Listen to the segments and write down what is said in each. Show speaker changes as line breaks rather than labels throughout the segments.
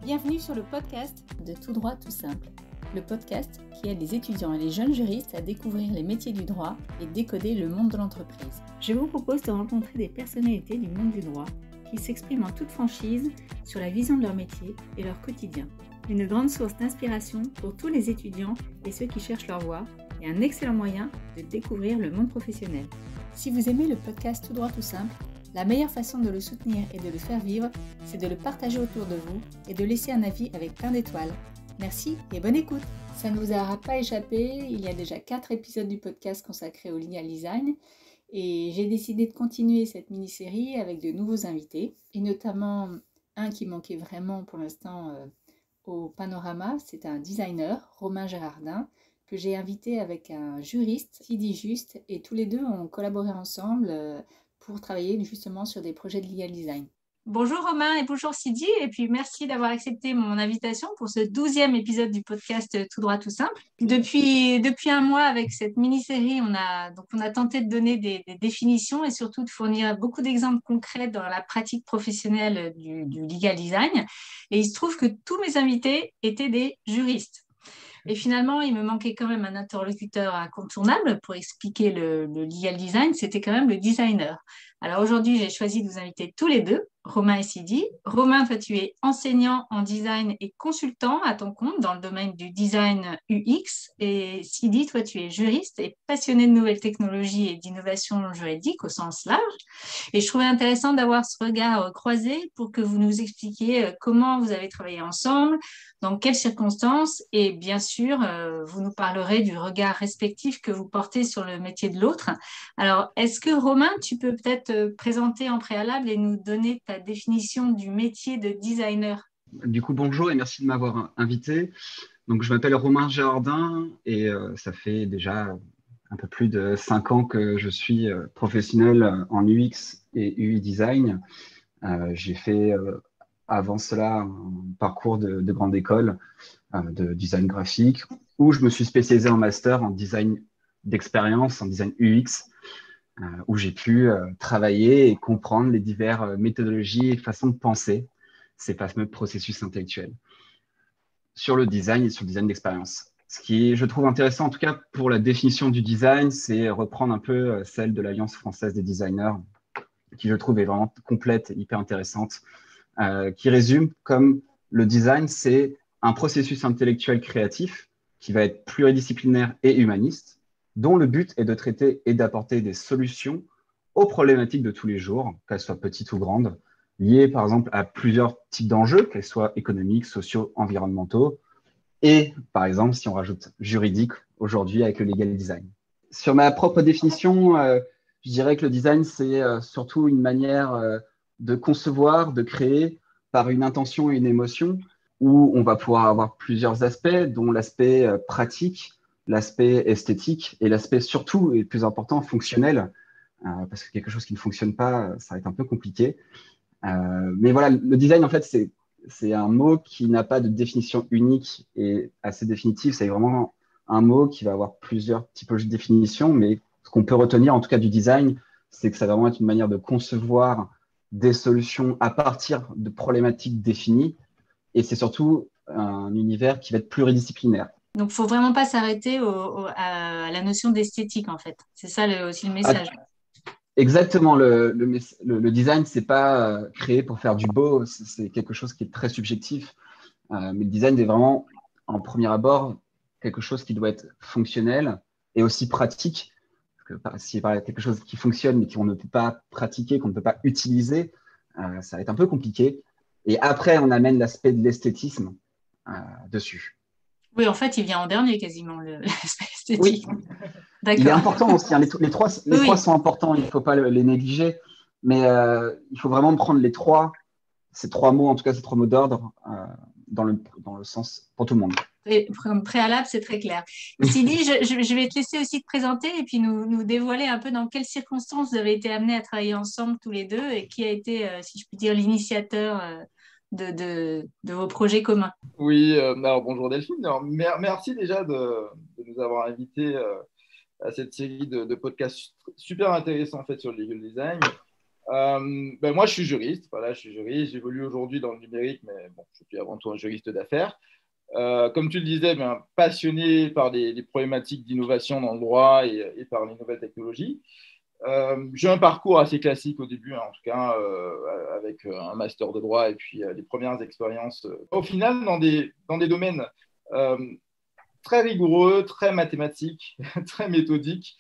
Bienvenue sur le podcast de Tout droit tout simple, le podcast qui aide les étudiants et les jeunes juristes à découvrir les métiers du droit et décoder le monde de l'entreprise. Je vous propose de rencontrer des personnalités du monde du droit qui s'expriment en toute franchise sur la vision de leur métier et leur quotidien. Une grande source d'inspiration pour tous les étudiants et ceux qui cherchent leur voie et un excellent moyen de découvrir le monde professionnel. Si vous aimez le podcast Tout droit tout simple, la meilleure façon de le soutenir et de le faire vivre, c'est de le partager autour de vous et de laisser un avis avec plein d'étoiles. Merci et bonne écoute. Ça ne vous aura pas échappé, il y a déjà 4 épisodes du podcast consacrés au legal design et j'ai décidé de continuer cette mini-série avec de nouveaux invités et notamment un qui manquait vraiment pour l'instant au panorama, c'est un designer, Romain Gérardin, que j'ai invité avec un juriste, Sidi Juste, et tous les deux ont collaboré ensemble pour travailler justement sur des projets de legal design. Bonjour Romain et bonjour Sidi, et puis merci d'avoir accepté mon invitation pour ce 12e épisode du podcast Tout droit tout simple. Depuis un mois, avec cette mini-série, on a tenté de donner des définitions et surtout de fournir beaucoup d'exemples concrets dans la pratique professionnelle du legal design. Et il se trouve que tous mes invités étaient des juristes. Et finalement, il me manquait quand même un interlocuteur incontournable pour expliquer le legal design, c'était quand même le designer. Alors aujourd'hui, j'ai choisi de vous inviter tous les deux, Romain et Sidi. Romain, toi, tu es enseignant en design et consultant à ton compte dans le domaine du design UX. Et Sidi, toi, tu es juriste et passionné de nouvelles technologies et d'innovation juridique au sens large. Et je trouvais intéressant d'avoir ce regard croisé pour que vous nous expliquiez comment vous avez travaillé ensemble, dans quelles circonstances, et bien sûr, vous nous parlerez du regard respectif que vous portez sur le métier de l'autre. Alors, est-ce que Romain, tu peux peut-être te présenter en préalable et nous donner ta définition du métier de designer?
Du coup, bonjour et merci de m'avoir invité. Donc, je m'appelle Romain Gérardin et ça fait déjà un peu plus de 5 ans que je suis professionnel en UX et UI design. J'ai fait avant cela un parcours de grande école de design graphique où je me suis spécialisé en master en design d'expérience, en design UX, où j'ai pu travailler et comprendre les diverses méthodologies et façons de penser ces fameux processus intellectuels sur le design et sur le design d'expérience. Ce qui, je trouve intéressant, en tout cas pour la définition du design, c'est reprendre un peu celle de l'Alliance française des designers, qui je trouve est vraiment complète et hyper intéressante, qui résume comme le design, c'est un processus intellectuel créatif qui va être pluridisciplinaire et humaniste, dont le but est de traiter et d'apporter des solutions aux problématiques de tous les jours, qu'elles soient petites ou grandes, liées par exemple à plusieurs types d'enjeux, qu'elles soient économiques, sociaux, environnementaux, et par exemple, si on rajoute juridique aujourd'hui avec le legal design. Sur ma propre définition, je dirais que le design, c'est surtout une manière de concevoir, de créer par une intention et une émotion, où on va pouvoir avoir plusieurs aspects, dont l'aspect pratique, l'aspect esthétique et l'aspect surtout, et le plus important, fonctionnel, parce que quelque chose qui ne fonctionne pas, ça va être un peu compliqué. Mais voilà, le design, en fait, c'est un mot qui n'a pas de définition unique et assez définitive. C'est vraiment un mot qui va avoir plusieurs typologies de définition, mais ce qu'on peut retenir, en tout cas du design, c'est que ça va vraiment être une manière de concevoir des solutions à partir de problématiques définies. Et c'est surtout un univers qui va être pluridisciplinaire.
Donc, il ne faut vraiment pas s'arrêter à la notion d'esthétique, en fait. C'est ça aussi le message.
Exactement, le design, c'est pas créé pour faire du beau, c'est quelque chose qui est très subjectif. Mais le design est vraiment, en premier abord, quelque chose qui doit être fonctionnel et aussi pratique. Parce que s'il y a quelque chose qui fonctionne mais qu'on ne peut pas pratiquer, qu'on ne peut pas utiliser, ça va être un peu compliqué. Et après, on amène l'aspect de l'esthétisme dessus.
Oui, en fait, il vient en dernier quasiment, l'aspect
Oui,
esthétique.
il est
D'accord.
important aussi, hein. Les trois
Oui.
sont importants, il ne faut pas les négliger. Mais il faut vraiment prendre ces trois mots, en tout cas ces trois mots d'ordre, dans le sens pour tout le monde.
Comme préalable, c'est très clair. Sidi, je vais te laisser aussi te présenter et puis nous dévoiler un peu dans quelles circonstances vous avez été amenés à travailler ensemble tous les deux et qui a été, si je puis dire, l'initiateur de vos projets communs.
Oui, alors bonjour Delphine. Alors, merci déjà de nous avoir invités à cette série de podcasts super intéressants en fait, sur le legal design. Moi, je suis juriste. Voilà, je suis juriste. J'évolue aujourd'hui dans le numérique, mais bon, je suis avant tout un juriste d'affaires. Comme tu le disais, passionné par les problématiques d'innovation dans le droit et par les nouvelles technologies. J'ai un parcours assez classique au début, hein, en tout cas, avec un master de droit et puis les premières expériences. Au final, dans des domaines très rigoureux, très mathématiques, très méthodiques,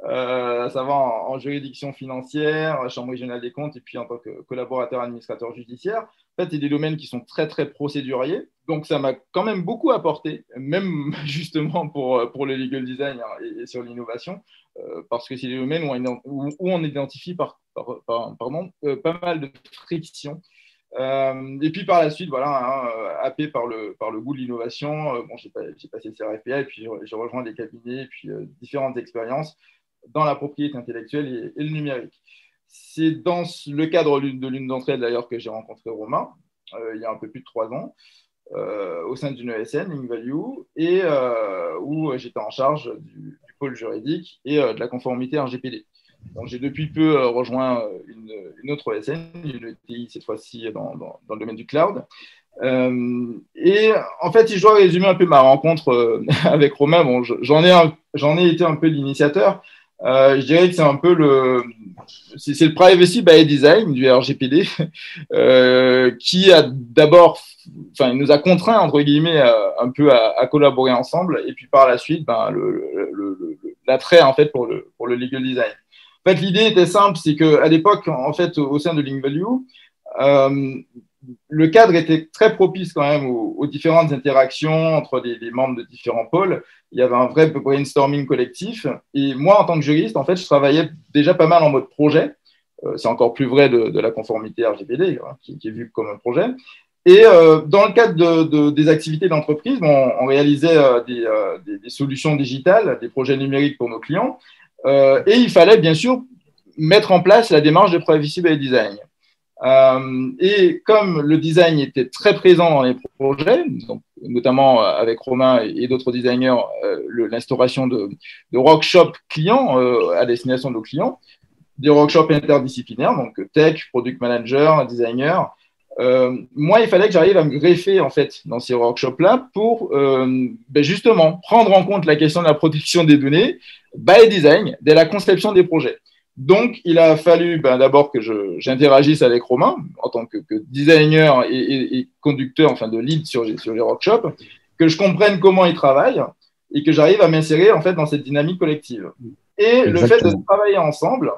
à savoir en juridiction financière, chambre régionale des comptes et puis en tant que collaborateur administrateur judiciaire. En fait, c'est des domaines qui sont très, très procéduriers. Donc, ça m'a quand même beaucoup apporté, même justement pour le legal design, hein, et sur l'innovation, parce que c'est des domaines où on identifie pas mal de frictions. Et puis par la suite, voilà, hein, happé par le goût de l'innovation, j'ai passé le CRFPA et puis j'ai rejoint des cabinets et puis différentes expériences dans la propriété intellectuelle et le numérique. C'est dans le cadre de l'une d'entre elles d'ailleurs que j'ai rencontré Romain il y a un peu plus de 3 ans au sein d'une ESN, LinkValue, et où j'étais en charge du pôle juridique et de la conformité RGPD. Donc, j'ai depuis peu rejoint une autre ESN, une ETI cette fois-ci dans le domaine du cloud. Et en fait, si je dois résumer un peu ma rencontre avec Romain, bon, j'en ai été un peu l'initiateur. Je dirais que c'est un peu c'est le privacy by design du RGPD qui a d'abord, il nous a contraints entre guillemets un peu à collaborer ensemble, et puis par la suite, l'attrait en fait pour le legal design. En fait, l'idée était simple, c'est qu'à l'époque, en fait, au sein de LinkValue, le cadre était très propice quand même aux différentes interactions entre les membres de différents pôles. Il y avait un vrai brainstorming collectif. Et moi, en tant que juriste, en fait, je travaillais déjà pas mal en mode projet. C'est encore plus vrai de la conformité RGPD, hein, qui est vue comme un projet. Et dans le cadre des activités d'entreprise, on réalisait des solutions digitales, des projets numériques pour nos clients. Et il fallait bien sûr mettre en place la démarche de privacy by design. Et comme le design était très présent dans les projets, donc, notamment avec Romain et d'autres designers, l'instauration de workshops clients à destination de nos clients, des workshops interdisciplinaires, donc tech, product manager, designer. Moi, il fallait que j'arrive à me greffer en fait dans ces workshops-là pour justement prendre en compte la question de la protection des données by design dès la conception des projets. Donc, il a fallu d'abord que j'interagisse avec Romain en tant que designer et conducteur, enfin de lead sur les workshops, que je comprenne comment il travaille et que j'arrive à m'insérer en fait dans cette dynamique collective. Et exactement. Le fait de travailler ensemble,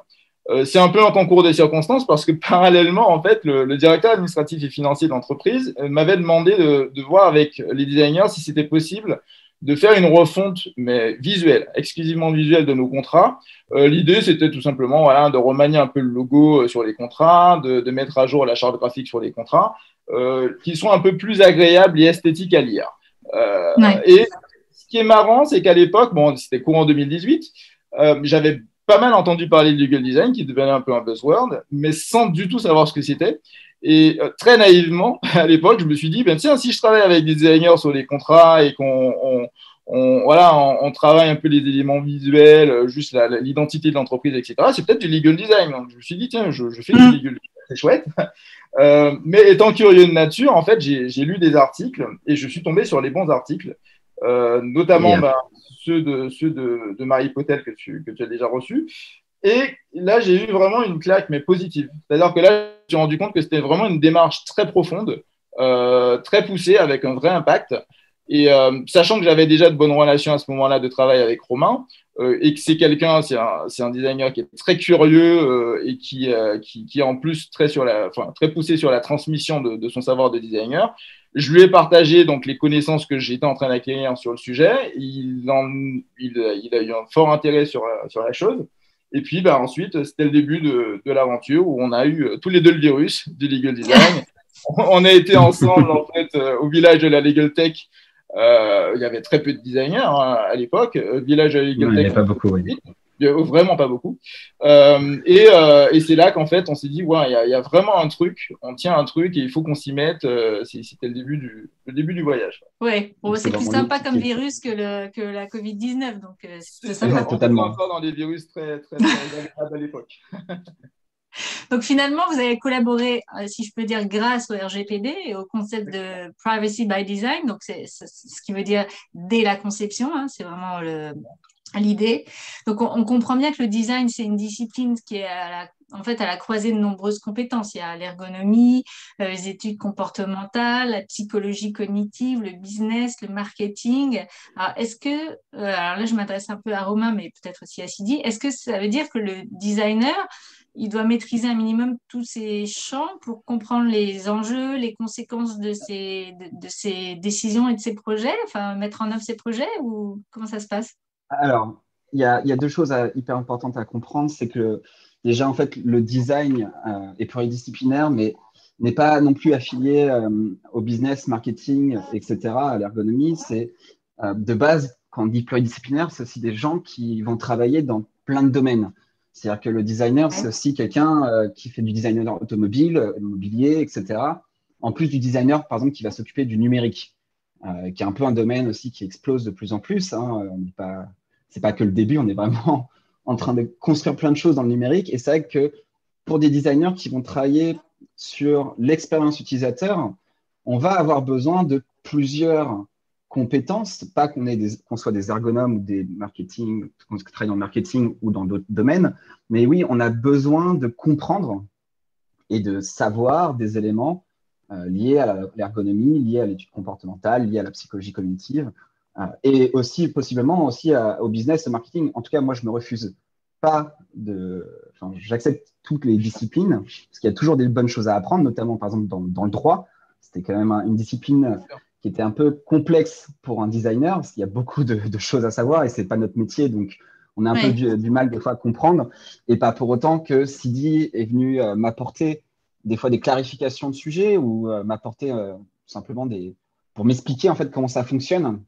c'est un peu en concours des circonstances parce que parallèlement, en fait, le directeur administratif et financier de l'entreprise m'avait demandé de voir avec les designers si c'était possible de faire une refonte, mais visuelle, exclusivement visuelle de nos contrats. L'idée, c'était tout simplement de remanier un peu le logo sur les contrats, de mettre à jour la charte graphique sur les contrats, qui sont un peu plus agréables et esthétiques à lire. Ouais. Et ce qui est marrant, c'est qu'à l'époque, c'était courant 2018, j'avais pas mal entendu parler de legal design, qui devenait un peu un buzzword, mais sans du tout savoir ce que c'était. Et très naïvement, à l'époque, je me suis dit, tiens, si je travaille avec des designers sur les contrats et qu'on travaille un peu les éléments visuels, juste l'identité de l'entreprise, etc., c'est peut-être du legal design. Donc, je me suis dit, tiens, je fais du legal design, c'est chouette. Mais étant curieux de nature, en fait, j'ai lu des articles et je suis tombé sur les bons articles, notamment ceux de Marie Potel que tu as déjà reçus. Et là, j'ai eu vraiment une claque, mais positive. C'est-à-dire que là, je me suis rendu compte que c'était vraiment une démarche très profonde, très poussée, avec un vrai impact. Et sachant que j'avais déjà de bonnes relations à ce moment-là de travail avec Romain, et que c'est un designer qui est très curieux et qui est en plus très poussé sur la transmission de son savoir de designer, je lui ai partagé donc les connaissances que j'étais en train d'acquérir sur le sujet. Il a eu un fort intérêt sur la chose. Et puis, ensuite, c'était le début de l'aventure où on a eu tous les deux le virus du legal design. On a été ensemble, en fait, au village de la Legal Tech. Il y avait très peu de designers à l'époque. Village de la Legal Tech.
Il n'y avait pas beaucoup, oui.
Vraiment pas beaucoup. Et c'est là qu'en fait, on s'est dit, il y a vraiment un truc, on tient un truc et il faut qu'on s'y mette. C'était le début du voyage.
Oui, c'est plus sympa comme virus que la Covid-19. Donc, c'est
sympa. Totalement. On était encore dans des virus très agréables à l'époque.
Donc finalement, vous avez collaboré, si je peux dire, grâce au RGPD et au concept de Privacy by Design. Donc c'est ce qui veut dire dès la conception, hein, c'est vraiment l'idée. Donc on comprend bien que le design, c'est une discipline qui est en fait à la croisée de nombreuses compétences. Il y a l'ergonomie, les études comportementales, la psychologie cognitive, le business, le marketing. Alors alors là je m'adresse un peu à Romain, mais peut-être aussi à Sidi, est-ce que ça veut dire que le designer, il doit maîtriser un minimum tous ces champs pour comprendre les enjeux, les conséquences de ses décisions et de ses projets, enfin mettre en œuvre ses projets, ou comment ça se passe?
Alors, il y a deux choses hyper importantes à comprendre. C'est que déjà, en fait, le design est pluridisciplinaire, mais n'est pas non plus affilié au business, marketing, etc., à l'ergonomie. C'est de base, quand on dit pluridisciplinaire, c'est aussi des gens qui vont travailler dans plein de domaines. C'est-à-dire que le designer, c'est aussi quelqu'un qui fait du design automobile, immobilier, etc. En plus du designer, par exemple, qui va s'occuper du numérique, qui est un peu un domaine aussi qui explose de plus en plus. Hein. C'est pas que le début, on est vraiment en train de construire plein de choses dans le numérique. Et c'est vrai que pour des designers qui vont travailler sur l'expérience utilisateur, on va avoir besoin de plusieurs compétences, pas qu'on soit des ergonomes ou des marketing, qu'on travaille dans le marketing ou dans d'autres domaines, mais oui, on a besoin de comprendre et de savoir des éléments liés à l'ergonomie, liés à l'étude comportementale, liés à la psychologie cognitive, et aussi possiblement aussi au business, au marketing. En tout cas, moi, je me refuse pas enfin, j'accepte toutes les disciplines, parce qu'il y a toujours des bonnes choses à apprendre, notamment par exemple dans le droit. C'était quand même une discipline qui était un peu complexe pour un designer, parce qu'il y a beaucoup de choses à savoir et c'est pas notre métier, donc on a un peu du mal des fois à comprendre. Et pas pour autant que Sidi est venu m'apporter des fois des clarifications de sujets ou m'apporter simplement pour m'expliquer en fait comment ça fonctionne,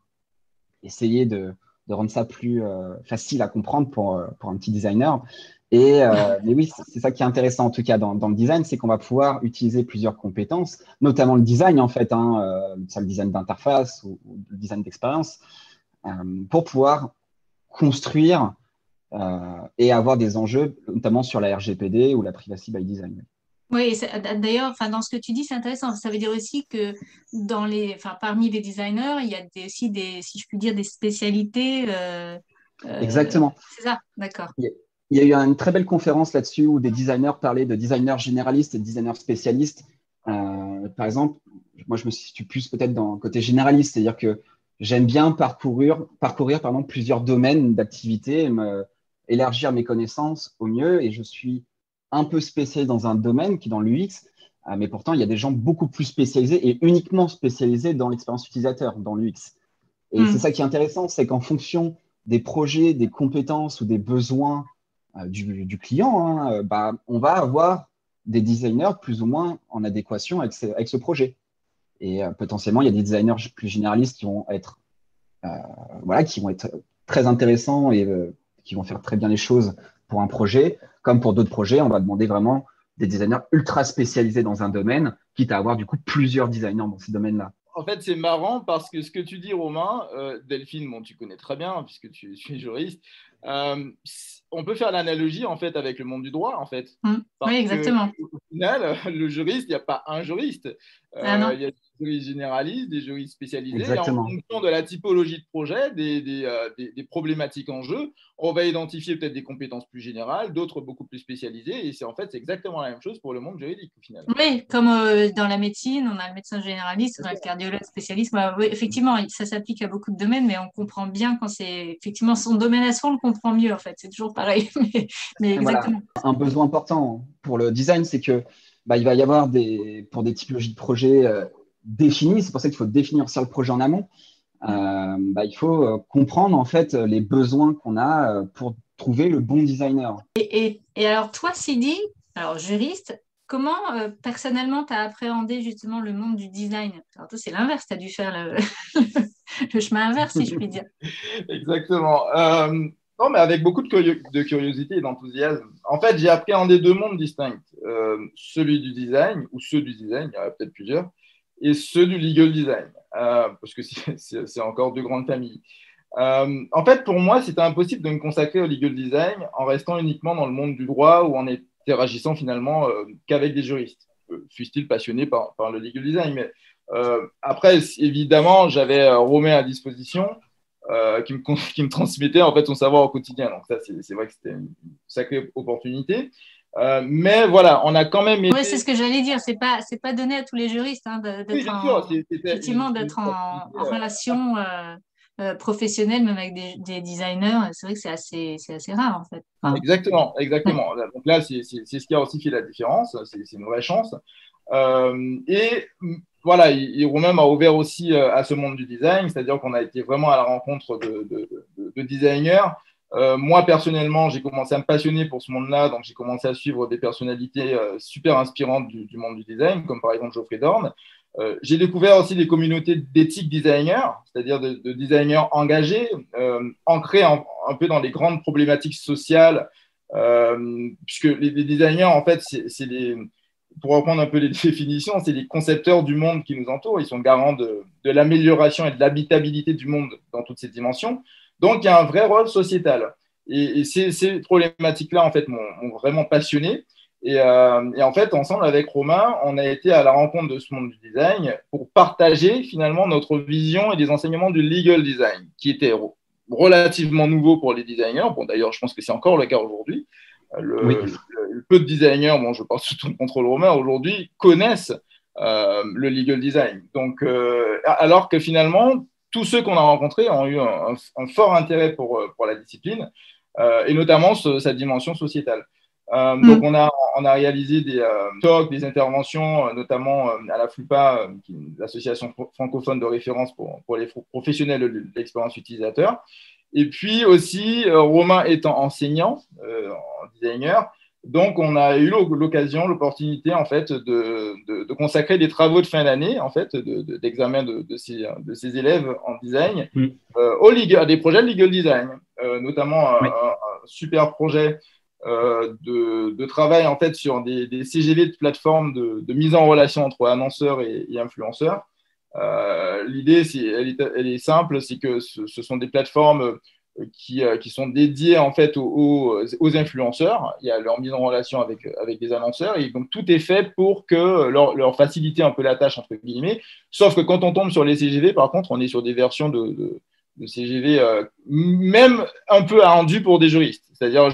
essayer de rendre ça plus facile à comprendre pour un petit designer. Mais oui, c'est ça qui est intéressant en tout cas dans le design, c'est qu'on va pouvoir utiliser plusieurs compétences, notamment le design en fait, le design d'interface ou le design d'expérience, pour pouvoir construire et avoir des enjeux, notamment sur la RGPD ou la privacy by design.
Oui, d'ailleurs, enfin, dans ce que tu dis, c'est intéressant. Ça veut dire aussi que parmi les designers, il y a aussi si je puis dire, des spécialités.
Exactement.
C'est ça, d'accord.
Il y a eu une très belle conférence là-dessus où des designers parlaient de designers généralistes et de designers spécialistes. Par exemple, moi, je me situe plus peut-être dans le côté généraliste, c'est-à-dire que j'aime bien parcourir plusieurs domaines d'activité, élargir mes connaissances au mieux, et je suis un peu spécialisé dans un domaine qui est dans l'UX, mais pourtant, il y a des gens beaucoup plus spécialisés et uniquement spécialisés dans l'expérience utilisateur, dans l'UX. Et c'est ça qui est intéressant, c'est qu'en fonction des projets, des compétences ou des besoins du client, on va avoir des designers plus ou moins en adéquation avec ce projet. Et potentiellement, il y a des designers plus généralistes qui vont être très intéressants et qui vont faire très bien les choses pour un projet. Comme pour d'autres projets, on va demander vraiment des designers ultra spécialisés dans un domaine, quitte à avoir du coup plusieurs designers dans ces domaines-là.
En fait, c'est marrant parce que ce que tu dis, Romain, Delphine, bon, tu connais très bien puisque tu es juriste. On peut faire l'analogie en fait avec le monde du droit en fait.
Oui, exactement.
Au final, le juriste, il n'y a pas un juriste. Il y a des juristes généralistes, des juristes spécialisés.
Exactement.
Et en fonction de la typologie de projet, des problématiques en jeu, on va identifier peut-être des compétences plus générales, d'autres beaucoup plus spécialisées. Et c'est exactement la même chose pour le monde juridique au final.
Oui, comme dans la médecine, on a le médecin généraliste, on a le cardiologue spécialiste. Oui, effectivement, ça s'applique à beaucoup de domaines, mais on comprend bien quand c'est effectivement son domaine à soi, on le comprend mieux en fait. C'est toujours pareil, mais exactement.
Voilà. Un besoin important pour le design, c'est que il va y avoir pour des typologies de projets définies. C'est pour ça qu'il faut définir ça le projet en amont. Il faut comprendre en fait les besoins qu'on a pour trouver le bon designer.
Et alors toi, Sidi, alors juriste, comment personnellement tu as appréhendé justement le monde du design? Alors toi, c'est l'inverse, tu as dû faire le chemin inverse, si je puis dire.
Exactement. Non, mais avec beaucoup de curiosité et d'enthousiasme. En fait, j'ai appréhendé deux mondes distincts. Celui du design, ou ceux du design, il y en a peut-être plusieurs, et ceux du legal design, parce que c'est encore deux grandes familles. En fait, pour moi, c'était impossible de me consacrer au legal design en restant uniquement dans le monde du droit où on est interagissant finalement qu'avec des juristes, fussent-ils passionnés par le legal design. Mais après, évidemment, j'avais Romain à disposition qui me transmettait en fait son savoir au quotidien. Donc ça, c'est vrai que c'était une sacrée opportunité. Mais voilà, on a quand même été…
Oui, c'est ce que j'allais dire. C'est pas donné à tous les juristes effectivement d'être en relation professionnelle, même avec des designers. C'est vrai que c'est assez rare, en fait.
Exactement.
Ouais.
Donc là, c'est ce qui a aussi fait la différence. C'est une vraie chance. Et voilà, Romain m'a ouvert aussi à ce monde du design, c'est-à-dire qu'on a été vraiment à la rencontre de designers. Moi, personnellement, j'ai commencé à me passionner pour ce monde-là, donc j'ai commencé à suivre des personnalités super inspirantes du monde du design, comme par exemple Geoffrey Dorn. J'ai découvert aussi des communautés d'éthiques designers, c'est-à-dire de designers engagés, ancrés un peu dans les grandes problématiques sociales, puisque les designers, en fait, pour reprendre un peu les définitions, c'est les concepteurs du monde qui nous entoure. Ils sont garants de l'amélioration et de l'habitabilité du monde dans toutes ses dimensions. Donc, il y a un vrai rôle sociétal. Et ces problématiques-là, en fait, m'ont vraiment passionné. Et en fait, ensemble avec Romain, on a été à la rencontre de ce monde du design pour partager finalement notre vision et les enseignements du legal design, qui était relativement nouveau pour les designers. Bon, d'ailleurs, je pense que c'est encore le cas aujourd'hui. Le peu de designers, bon, je parle surtout de contrôle Romain, aujourd'hui connaissent le legal design. Donc, alors que finalement, tous ceux qu'on a rencontrés ont eu un fort intérêt pour la discipline, et notamment sa dimension sociétale. Donc, on a réalisé des talks, des interventions, notamment à la FLUPA, l'association francophone de référence pour les professionnels de l'expérience utilisateur. Et puis aussi, Romain étant enseignant, designer, donc on a eu l'opportunité en fait de consacrer des travaux de fin d'année en fait d'examen de ces élèves en design à des projets de legal design, notamment un super projet de travail en fait sur des CGV de plateformes de mise en relation entre annonceurs et influenceurs. L'idée, elle est simple, c'est que ce sont des plateformes qui sont dédiées en fait aux influenceurs. Il y a leur mise en relation avec des annonceurs et donc tout est fait pour que leur faciliter un peu la tâche entre guillemets. Sauf que quand on tombe sur les CGV, par contre, on est sur des versions de CGV même un peu arrendues pour des juristes. C'est-à-dire,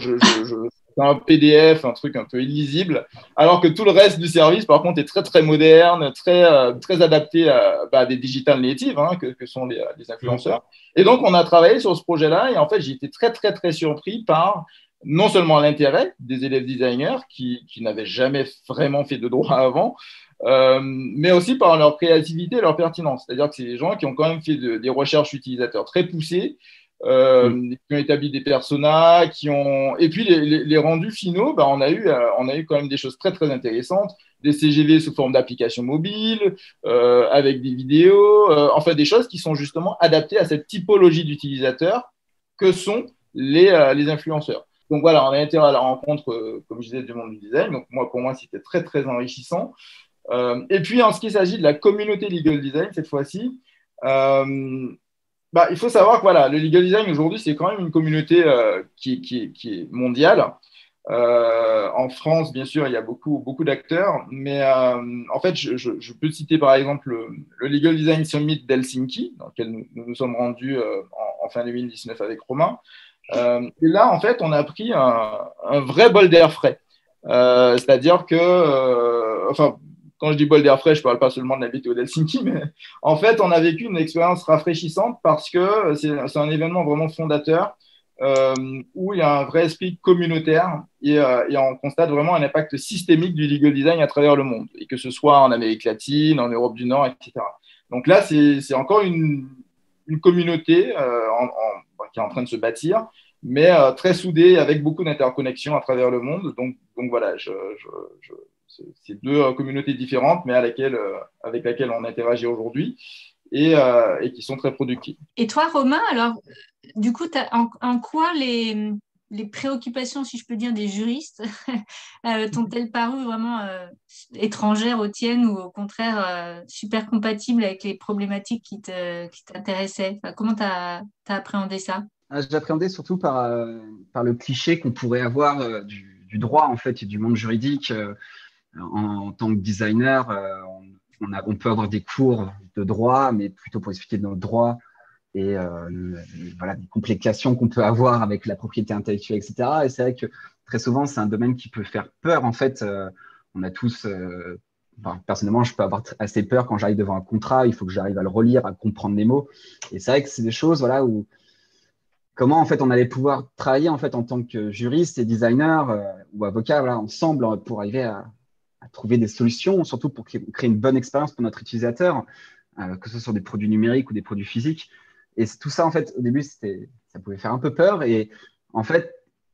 c'est un PDF, un truc un peu illisible, alors que tout le reste du service, par contre, est très, très moderne, très adapté à des digital natives, que sont les influenceurs. Et donc, on a travaillé sur ce projet-là, et en fait, j'ai été très, très, très surpris par non seulement l'intérêt des élèves designers, qui n'avaient jamais vraiment fait de droit avant, mais aussi par leur créativité et leur pertinence. C'est-à-dire que c'est des gens qui ont quand même fait des recherches utilisateurs très poussées, qui ont établi des personas, et puis les rendus finaux, on a eu quand même des choses très très intéressantes, des CGV sous forme d'applications mobiles, avec des vidéos, enfin des choses qui sont justement adaptées à cette typologie d'utilisateurs que sont les influenceurs. Donc voilà, on a été à la rencontre, comme je disais, du monde du design. Donc pour moi, c'était très très enrichissant. Et puis en ce qui s'agit de la communauté legal design cette fois-ci. Il faut savoir que voilà, le legal design aujourd'hui, c'est quand même une communauté qui est mondiale. En France, bien sûr, il y a beaucoup d'acteurs, mais en fait, je peux citer par exemple le Legal Design Summit d'Helsinki, dans lequel nous sommes rendus en fin 2019 avec Romain. Et là, en fait, on a pris un vrai bol d'air frais. C'est-à-dire que, quand je dis bol d'air frais, je ne parle pas seulement de la météo d'Helsinki, mais en fait, on a vécu une expérience rafraîchissante parce que c'est un événement vraiment fondateur où il y a un vrai esprit communautaire et on constate vraiment un impact systémique du legal design à travers le monde, et que ce soit en Amérique latine, en Europe du Nord, etc. Donc là, c'est encore une communauté qui est en train de se bâtir, mais très soudée, avec beaucoup d'interconnexions à travers le monde. Donc voilà, c'est deux communautés différentes, mais avec lesquelles on interagit aujourd'hui et qui sont très productives.
Et toi, Romain, alors, du coup, en quoi les préoccupations, si je peux dire, des juristes t'ont-elles paru vraiment étrangères aux tiennes, ou au contraire super compatibles avec les problématiques qui t'intéressaient? Comment tu as appréhendé ça?
J'appréhendais surtout par le cliché qu'on pourrait avoir du du droit en fait et du monde juridique. En tant que designer, on peut avoir des cours de droit, mais plutôt pour expliquer notre droit et voilà, des complications qu'on peut avoir avec la propriété intellectuelle, etc. Et c'est vrai que très souvent, c'est un domaine qui peut faire peur. En fait, on a tous, personnellement, je peux avoir assez peur quand j'arrive devant un contrat. Il faut que j'arrive à le relire, à comprendre les mots. Et c'est vrai que c'est des choses, voilà, où comment en fait on allait pouvoir travailler en fait en tant que juriste et designer ou avocat, voilà, ensemble pour arriver à trouver des solutions, surtout pour créer une bonne expérience pour notre utilisateur, que ce soit sur des produits numériques ou des produits physiques. Et tout ça, en fait, au début, ça pouvait faire un peu peur. Et en fait,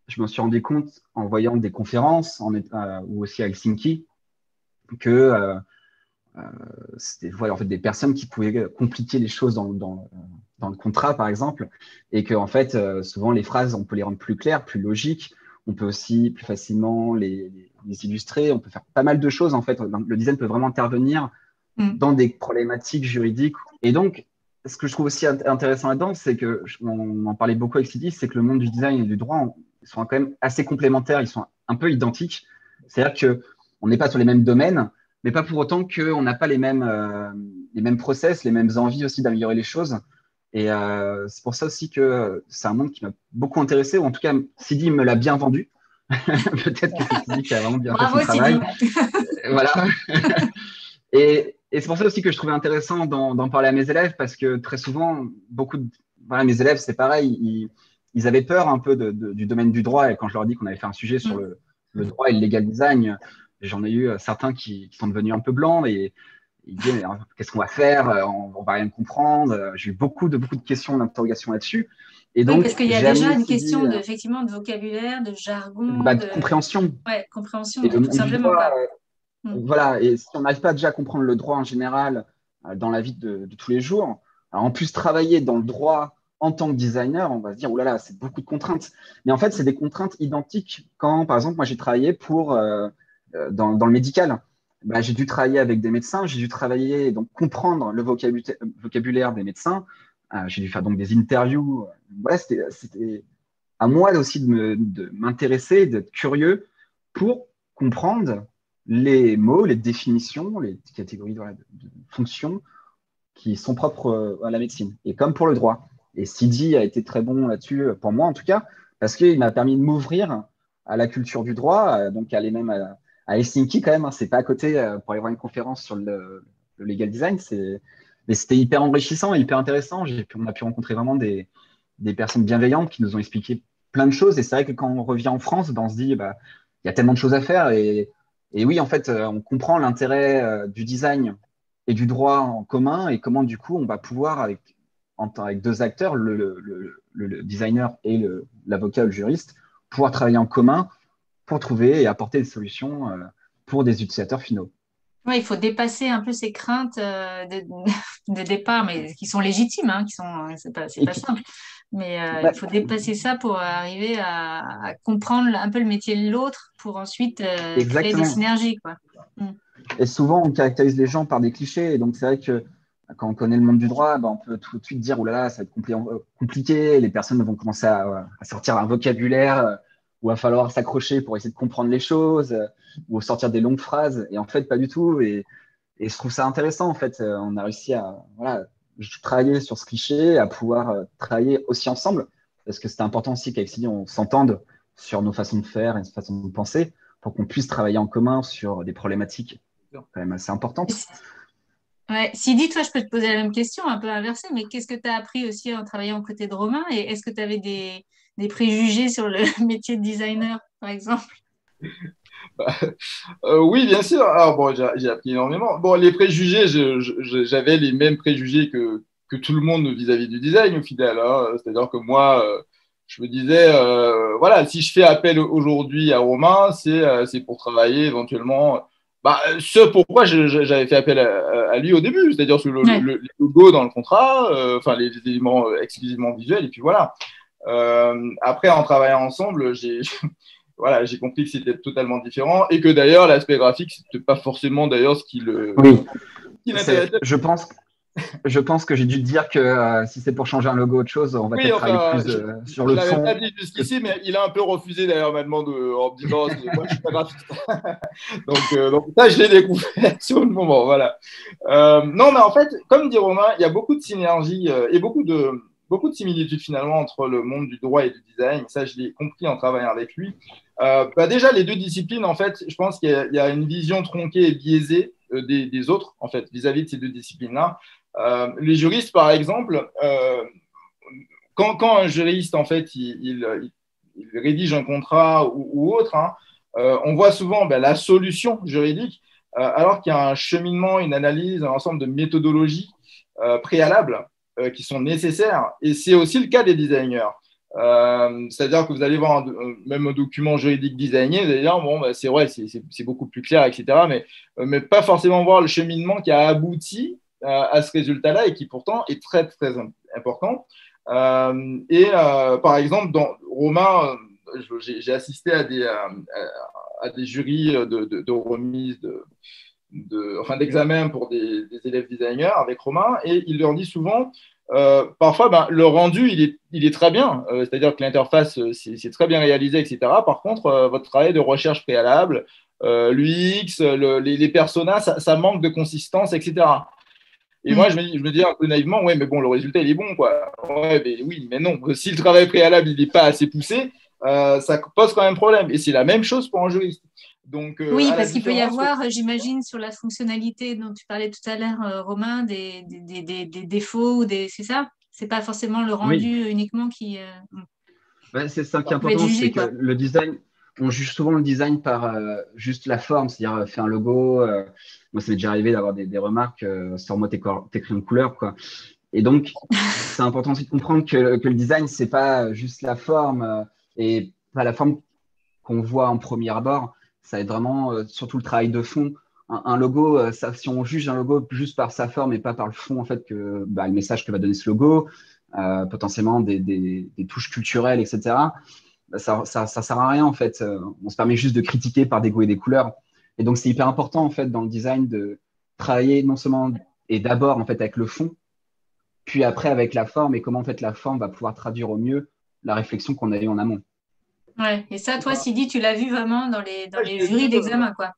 je me suis rendu compte en voyant des conférences ou aussi à Helsinki que c'était en fait, des personnes qui pouvaient compliquer les choses dans le contrat, par exemple, et que en fait, souvent, les phrases, on peut les rendre plus claires, plus logiques. On peut aussi plus facilement les illustrer. On peut faire pas mal de choses, en fait. Le design peut vraiment intervenir dans des problématiques juridiques. Et donc, ce que je trouve aussi intéressant là-dedans, c'est qu'on en parlait beaucoup avec Sidi, c'est que le monde du design et du droit sont quand même assez complémentaires, ils sont un peu identiques. C'est-à-dire qu'on n'est pas sur les mêmes domaines, mais pas pour autant qu'on n'a pas les mêmes process, les mêmes envies aussi d'améliorer les choses. Et c'est pour ça aussi que c'est un monde qui m'a beaucoup intéressé, ou en tout cas, Sidi me l'a bien vendu. Peut-être que c'est Sidi qui a vraiment bien fait son travail. Voilà. Et c'est pour ça aussi que je trouvais intéressant d'en parler à mes élèves, parce que très souvent, voilà, mes élèves, c'est pareil, ils avaient peur un peu du domaine du droit. Et quand je leur dis qu'on avait fait un sujet sur le droit et le legal design, j'en ai eu certains qui sont devenus un peu blancs et ils disaient mais qu'est-ce qu'on va faire, on va rien comprendre. J'ai eu beaucoup de questions, d'interrogations là-dessus. Et donc,
parce qu'il y a déjà une question effectivement de vocabulaire, de jargon,
de compréhension.
Ouais, compréhension,
et le
tout simplement.
Voilà, et si on n'arrive pas déjà à comprendre le droit en général dans la vie de tous les jours, alors en plus travailler dans le droit en tant que designer, on va se dire, oh là là, c'est beaucoup de contraintes. Mais en fait, c'est des contraintes identiques. Quand, par exemple, moi, j'ai travaillé dans le médical, j'ai dû travailler avec des médecins, j'ai dû travailler, donc comprendre le vocabulaire des médecins, j'ai dû faire donc des interviews. Voilà, c'était à moi aussi de m'intéresser, d'être curieux pour comprendre les mots, les définitions, les catégories de fonctions qui sont propres à la médecine. Et comme pour le droit. Et Sidi a été très bon là-dessus, pour moi en tout cas, parce qu'il m'a permis de m'ouvrir à la culture du droit, donc aller même à Helsinki quand même. C'est pas à côté pour aller voir une conférence sur le legal design. Mais c'était hyper enrichissant, hyper intéressant. On a pu rencontrer vraiment des personnes bienveillantes qui nous ont expliqué plein de choses. Et c'est vrai que quand on revient en France, on se dit, il y a tellement de choses à faire. Et oui, en fait, on comprend l'intérêt du design et du droit en commun et comment, du coup, on va pouvoir, avec deux acteurs, le designer et l'avocat ou le juriste, pouvoir travailler en commun pour trouver et apporter des solutions pour des utilisateurs finaux.
Oui, il faut dépasser un peu ces craintes de départ, mais qui sont légitimes, c'est pas simple. Mais il faut dépasser ça pour arriver à comprendre un peu le métier de l'autre pour ensuite créer des synergies, quoi.
Et souvent, on caractérise les gens par des clichés. Et donc, c'est vrai que quand on connaît le monde du droit, on peut tout de suite dire, oh là là, ça va être compliqué. Les personnes vont commencer à sortir un vocabulaire où il va falloir s'accrocher pour essayer de comprendre les choses ou sortir des longues phrases. Et en fait, pas du tout. Et je trouve ça intéressant. En fait, on a réussi à travailler sur ce cliché, à pouvoir travailler aussi ensemble. Parce que c'est important aussi qu'avec Sidi, on s'entende sur nos façons de faire et nos façons de penser pour qu'on puisse travailler en commun sur des problématiques quand même assez importantes.
Ouais. Sidi, toi, je peux te poser la même question, un peu inversée, mais qu'est-ce que tu as appris aussi en travaillant aux côtés de Romain? Et est-ce que tu avais des préjugés sur le métier de designer, par exemple?
Oui, bien sûr. Alors, bon, j'ai appris énormément. Bon, les préjugés, j'avais les mêmes préjugés que tout le monde vis-à-vis du design, au final. C'est-à-dire que moi, je me disais, voilà, si je fais appel aujourd'hui à Romain, c'est pour travailler éventuellement. Ce pourquoi j'avais fait appel à lui au début, c'est-à-dire sur le logo dans le contrat, enfin les éléments exclusivement visuels, et puis voilà. Après, en travaillant ensemble, j'ai compris que c'était totalement différent et que d'ailleurs l'aspect graphique, c'était pas forcément d'ailleurs ce qui
l'intéressait. Je pense Je pense que j'ai dû te dire que si c'est pour changer un logo ou autre chose, on va
Oui,
peut-être
enfin,
travailler plus sur
je
le
l'avais pas
fond.
dit jusqu'ici, mais il a un peu refusé d'ailleurs ma demande en me disant moi je suis pas graphiste. Donc ça, je l'ai découvert sur le moment. Voilà. Non, mais en fait, comme dit Romain, il y a beaucoup de synergie et beaucoup de similitudes finalement entre le monde du droit et du design. Ça, je l'ai compris en travaillant avec lui. Déjà, les deux disciplines, en fait, je pense qu'il y a une vision tronquée et biaisée des autres, en fait, vis-à-vis de ces deux disciplines-là. Les juristes, par exemple, quand un juriste, en fait, il rédige un contrat ou autre, hein, on voit souvent la solution juridique, alors qu'il y a un cheminement, une analyse, un ensemble de méthodologies préalables qui sont nécessaires. Et c'est aussi le cas des designers. C'est-à-dire que vous allez voir même un document juridique designé, vous allez dire, bon, c'est vrai, c'est beaucoup plus clair, etc. Mais pas forcément voir le cheminement qui a abouti à ce résultat-là et qui pourtant est très, très important. Par exemple, dans Romain, j'ai assisté à des jurys de remise d'examen pour des élèves designers avec Romain, et il leur dit souvent, parfois, le rendu, il est très bien, c'est-à-dire que l'interface, c'est très bien réalisé, etc. Par contre, votre travail de recherche préalable, l'UX, les personas, ça manque de consistance, etc. Et moi, je me dis un peu naïvement, ouais, mais bon, le résultat, il est bon, quoi. Ouais, mais oui, mais non. Si le travail préalable, il n'est pas assez poussé, ça pose quand même problème. Et c'est la même chose pour un juriste. Donc,
oui, parce qu'il peut y avoir, j'imagine, sur la fonctionnalité dont tu parlais tout à l'heure, Romain, des défauts, c'est ça? C'est pas forcément le rendu uniquement qui.
C'est ça qui est important, c'est que le design, on juge souvent le design par juste la forme, c'est-à-dire faire un logo. Moi, ça m'est déjà arrivé d'avoir des remarques sur moi, t'écris une couleur, quoi. Et donc, c'est important aussi de comprendre que le design, c'est pas juste la forme et pas la forme qu'on voit en premier abord. Ça va être vraiment surtout le travail de fond. Un logo, si on juge un logo juste par sa forme et pas par le fond, en fait, le message que va donner ce logo, potentiellement des touches culturelles, etc., ça sert à rien, en fait. On se permet juste de critiquer par des goûts et des couleurs. Et donc, c'est hyper important, en fait, dans le design de travailler non seulement et d'abord, en fait, avec le fond, puis après avec la forme et comment, en fait, la forme va pouvoir traduire au mieux la réflexion qu'on a eue en amont.
Ouais, et ça, toi, Sidi, tu l'as vu vraiment dans les jurys d'examen, quoi.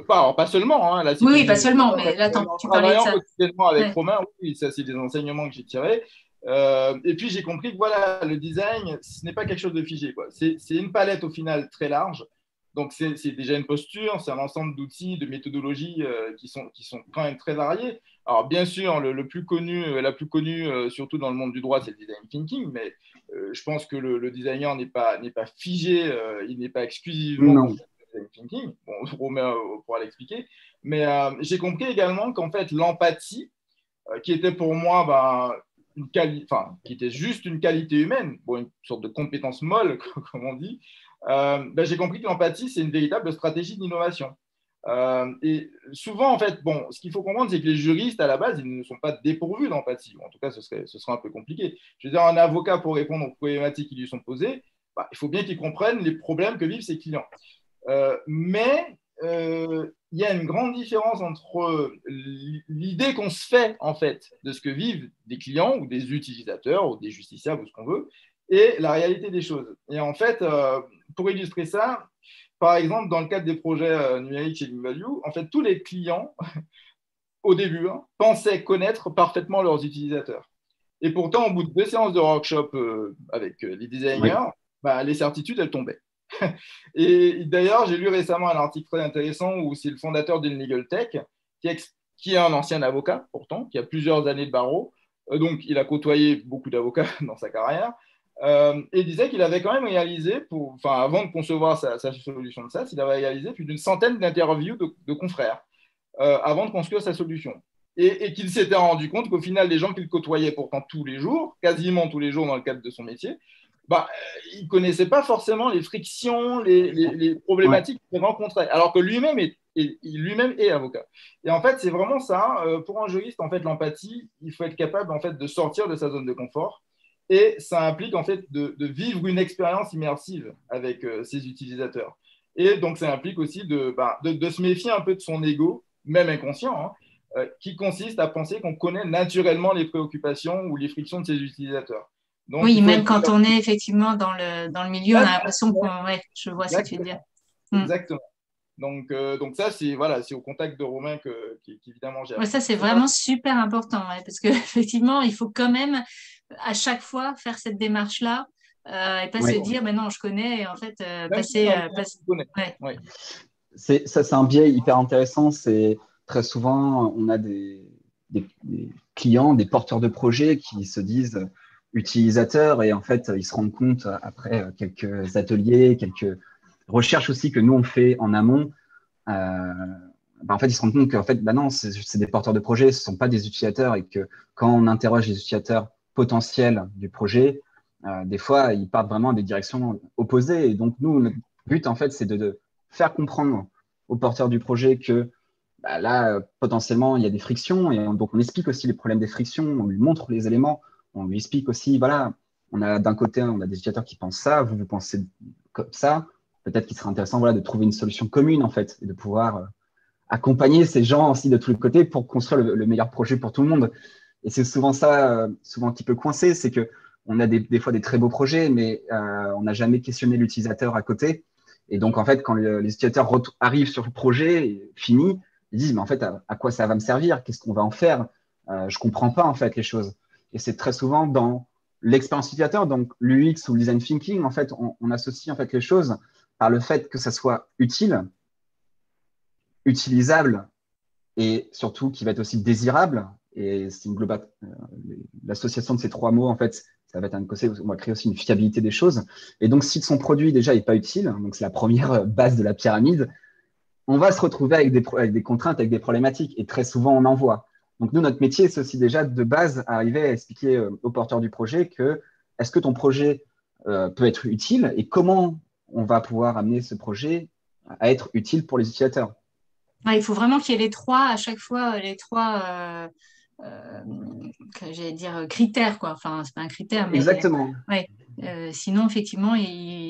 Alors, pas seulement. Hein, là,
oui, pas seulement, mais là, tu parlais de ça.
Quotidiennement avec Romain, oui, ça, c'est des enseignements que j'ai tirés. Et puis, j'ai compris que voilà, le design, ce n'est pas quelque chose de figé, quoi. C'est une palette, au final, très large. Donc, c'est déjà une posture, c'est un ensemble d'outils, de méthodologies qui sont quand même très variées. Alors, bien sûr, la plus connue, surtout dans le monde du droit, c'est le design thinking, mais je pense que le designer n'est pas figé, il n'est pas exclusivement design thinking. Bon, Romain pourra l'expliquer. Mais j'ai compris également qu'en fait, l'empathie, qui était pour moi qui était juste une qualité humaine, une sorte de compétence molle, comme on dit, j'ai compris que l'empathie, c'est une véritable stratégie d'innovation. Et souvent, en fait, ce qu'il faut comprendre, c'est que les juristes, à la base, ils ne sont pas dépourvus d'empathie. En tout cas, ce serait un peu compliqué. Je veux dire, un avocat, pour répondre aux problématiques qui lui sont posées, il faut bien qu'il comprenne les problèmes que vivent ses clients. Mais il y a une grande différence entre l'idée qu'on se fait, en fait, de ce que vivent des clients ou des utilisateurs ou des justiciables ou ce qu'on veut, et la réalité des choses. Et en fait, pour illustrer ça, par exemple, dans le cadre des projets numériques chez Value, en fait, tous les clients, au début, pensaient connaître parfaitement leurs utilisateurs. Et pourtant, au bout de 2 séances de workshop avec les designers, les certitudes, elles tombaient. Et d'ailleurs, j'ai lu récemment un article très intéressant où c'est le fondateur d'une Legal Tech, qui est un ancien avocat, pourtant, qui a plusieurs années de barreau. Donc, il a côtoyé beaucoup d'avocats dans sa carrière. Et disait qu'il avait quand même réalisé, avant de concevoir sa solution de SaaS, il avait réalisé plus d'une centaine d'interviews de confrères avant de construire sa solution. Et qu'il s'était rendu compte qu'au final, les gens qu'il côtoyait pourtant tous les jours, quasiment tous les jours dans le cadre de son métier, il ne connaissait pas forcément les frictions, les problématiques qu'il rencontrait, alors que lui-même est avocat. Et en fait, c'est vraiment ça. Pour un juriste, en fait, l'empathie, il faut être capable en fait, de sortir de sa zone de confort. Et ça implique en fait de vivre une expérience immersive avec ses utilisateurs. Et donc, ça implique aussi de se méfier un peu de son ego, même inconscient, qui consiste à penser qu'on connaît naturellement les préoccupations ou les frictions de ses utilisateurs. Donc,
oui, même quand on est effectivement dans le milieu, on a l'impression qu'on… Ouais, je vois ce que tu veux dire.
Exactement. Donc ça, c'est au contact de Romain qu'évidemment j'ai
Ouais,
appris
ça, c'est
tout ça.
vraiment super important, ouais, parce qu'effectivement, il faut quand même à chaque fois faire cette démarche-là et pas se dire, mais non, je connais, et en fait,
Même si on connaît.
Ouais.
Ouais.
C'est un biais hyper intéressant. C'est très souvent, on a des clients, des porteurs de projets qui se disent utilisateurs et en fait, ils se rendent compte après quelques ateliers, quelques recherches aussi que nous on fait en amont. En fait, ils se rendent compte qu'en fait, non, c'est des porteurs de projets, ce ne sont pas des utilisateurs et que quand on interroge les utilisateurs potentiels du projet, des fois, ils partent vraiment à des directions opposées. Et donc, nous, notre but, en fait, c'est de faire comprendre aux porteurs du projet que là, potentiellement, il y a des frictions. Et donc, on explique aussi les problèmes des frictions, on lui montre les éléments, on lui explique aussi, voilà, d'un côté, on a des utilisateurs qui pensent ça, vous pensez comme ça. Peut-être qu'il serait intéressant de trouver une solution commune, en fait, et de pouvoir accompagner ces gens aussi de tous les côtés pour construire le meilleur projet pour tout le monde. Et c'est souvent ça, souvent un petit peu coincé, c'est que on a des fois des très beaux projets, mais on n'a jamais questionné l'utilisateur à côté. Et donc, en fait, quand les utilisateurs arrivent sur le projet fini, ils disent, mais en fait, à quoi ça va me servir? Qu'est-ce qu'on va en faire? Je comprends pas, en fait, les choses. Et c'est très souvent dans l'expérience utilisateur, donc l'UX ou le design thinking, en fait, on associe en fait les choses par le fait que ça soit utile, utilisable et surtout qui va être aussi désirable. Et c'est une globale, l'association de ces trois mots, en fait, ça va être on va créer aussi une fiabilité des choses. Et donc, si son produit déjà n'est pas utile, donc c'est la première base de la pyramide, on va se retrouver avec des contraintes, avec des problématiques. Et très souvent, on en voit. Donc, nous, notre métier, c'est aussi déjà de base arriver à expliquer aux porteurs du projet que est-ce que ton projet peut être utile et comment on va pouvoir amener ce projet à être utile pour les utilisateurs.
Ouais, il faut vraiment qu'il y ait les trois, à chaque fois, les trois, j'allais dire, critères, quoi. Enfin, c'est pas un critère, mais
Exactement.
ouais. Sinon, effectivement,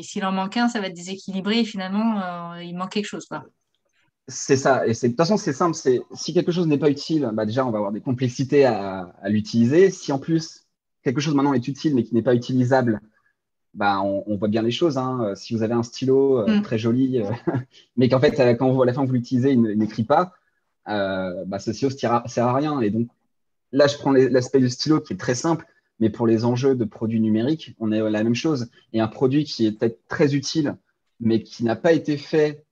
s'il en manque un, ça va être déséquilibré et finalement, il manque quelque chose, quoi.
C'est ça. Et de toute façon, c'est simple. Si quelque chose n'est pas utile, déjà, on va avoir des complexités à l'utiliser. Si en plus, quelque chose maintenant est utile mais qui n'est pas utilisable, on voit bien les choses. Hein. Si vous avez un stylo très joli, mais qu'en fait, quand à la fin vous l'utilisez, il n'écrit pas, ce stylo ne sert à rien. Et donc, là, je prends l'aspect du stylo qui est très simple, mais pour les enjeux de produits numériques, on est la même chose. Et un produit qui est peut-être très utile, mais qui n'a pas été fait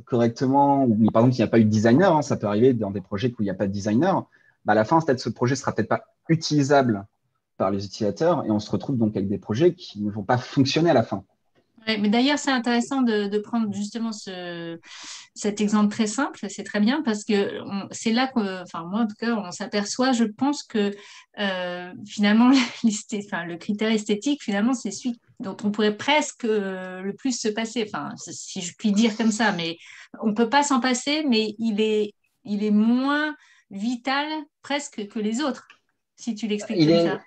correctement, ou par exemple, il n'y a pas eu de designer, hein, ça peut arriver dans des projets où il n'y a pas de designer, à la fin, peut-être ce projet ne sera peut-être pas utilisable par les utilisateurs et on se retrouve donc avec des projets qui ne vont pas fonctionner à la fin.
Ouais, mais d'ailleurs, c'est intéressant de prendre justement cet exemple très simple, c'est très bien parce que c'est là que, enfin moi en tout cas, on s'aperçoit, je pense que finalement, le critère esthétique, finalement, c'est celui dont on pourrait presque le plus se passer, enfin, si je puis dire comme ça, mais on ne peut pas s'en passer, mais il est moins vital presque que les autres, si tu l'expliques comme ça.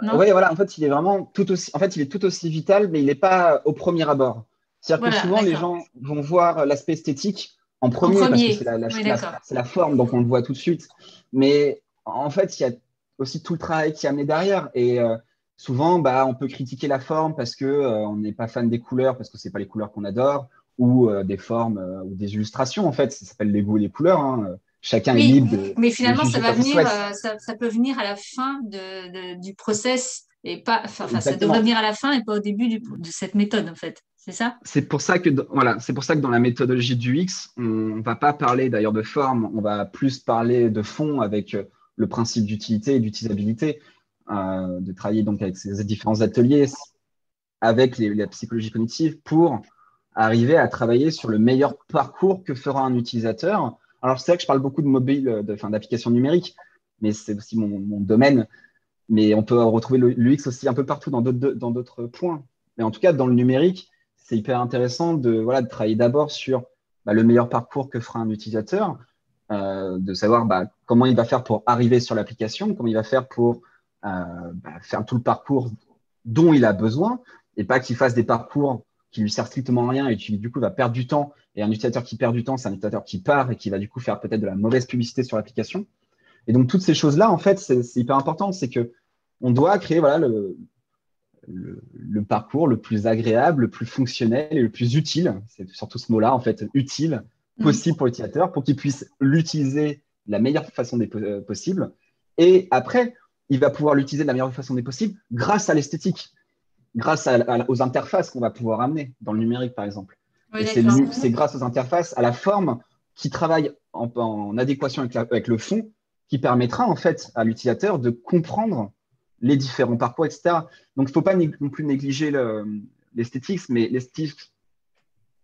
Non?
Oui, voilà, en fait, il est vraiment tout aussi, en fait, il est tout aussi vital, mais il n'est pas au premier abord. C'est-à-dire que
Voilà,
souvent, les
d'accord.
gens vont voir l'aspect esthétique en
En
premier parce que
premier,
c'est
oui, d'accord.
c'est la forme, donc on le voit tout de suite. Mais en fait, il y a aussi tout le travail qui est amené derrière. Et souvent, on peut critiquer la forme parce que on n'est pas fan des couleurs, parce que c'est pas les couleurs qu'on adore, ou des formes ou des illustrations. En fait, ça s'appelle les goûts et les couleurs. Hein. Chacun est
Oui,
libre
mais
de
finalement, ça
juger
va
comme il
venir,
souhaite.
ça peut venir à la fin du process et pas, enfin, ça devrait
Exactement.
venir à la fin et pas au début de cette méthode, en fait. C'est ça?
C'est pour ça que dans la méthodologie du X, on ne va pas parler d'ailleurs de forme, on va plus parler de fond avec le principe d'utilité et d'utilisabilité, de travailler donc avec ces différents ateliers, avec la psychologie cognitive pour arriver à travailler sur le meilleur parcours que fera un utilisateur. Alors c'est vrai que je parle beaucoup de mobile, d'applications numériques, mais c'est aussi mon domaine. Mais on peut retrouver l'UX aussi un peu partout dans d'autres points. Mais en tout cas, dans le numérique, c'est hyper intéressant de travailler d'abord sur le meilleur parcours que fera un utilisateur, de savoir comment il va faire pour arriver sur l'application, comment il va faire pour faire tout le parcours dont il a besoin, et pas qu'il fasse des parcours qui lui sert strictement à rien et qui du coup va perdre du temps. Et un utilisateur qui perd du temps, c'est un utilisateur qui part et qui va du coup faire peut-être de la mauvaise publicité sur l'application. Et donc toutes ces choses-là, en fait, c'est hyper important. C'est que on doit créer voilà, le parcours le plus agréable, le plus fonctionnel et le plus utile. C'est surtout ce mot-là, en fait, utile possible pour l'utilisateur, pour qu'il puisse l'utiliser de la meilleure façon possible. Et après, il va pouvoir l'utiliser de la meilleure façon possible grâce à l'esthétique, grâce aux interfaces qu'on va pouvoir amener dans le numérique, par exemple.
Oui,
et c'est grâce aux interfaces, à la forme qui travaille en adéquation avec le fond, qui permettra en fait à l'utilisateur de comprendre les différents parcours, etc. Donc, il ne faut pas non plus négliger l'esthétique, mais l'esthétique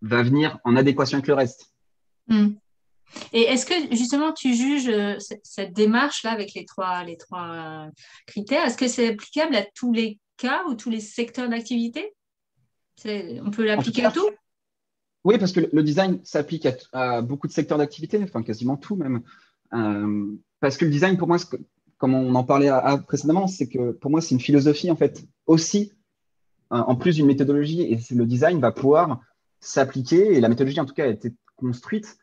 va venir en adéquation avec le reste.
Et est-ce que justement tu juges cette démarche-là avec les trois critères, est-ce que c'est applicable à tous les cas ou tous les secteurs d'activité? On peut l'appliquer à tout?
Oui, parce que le design s'applique à beaucoup de secteurs d'activité, enfin quasiment tout même. Parce que le design, pour moi, comme on en parlait précédemment, c'est que pour moi, c'est une philosophie en fait aussi, en plus d'une méthodologie. Et le design va pouvoir s'appliquer, et la méthodologie en tout cas a été construite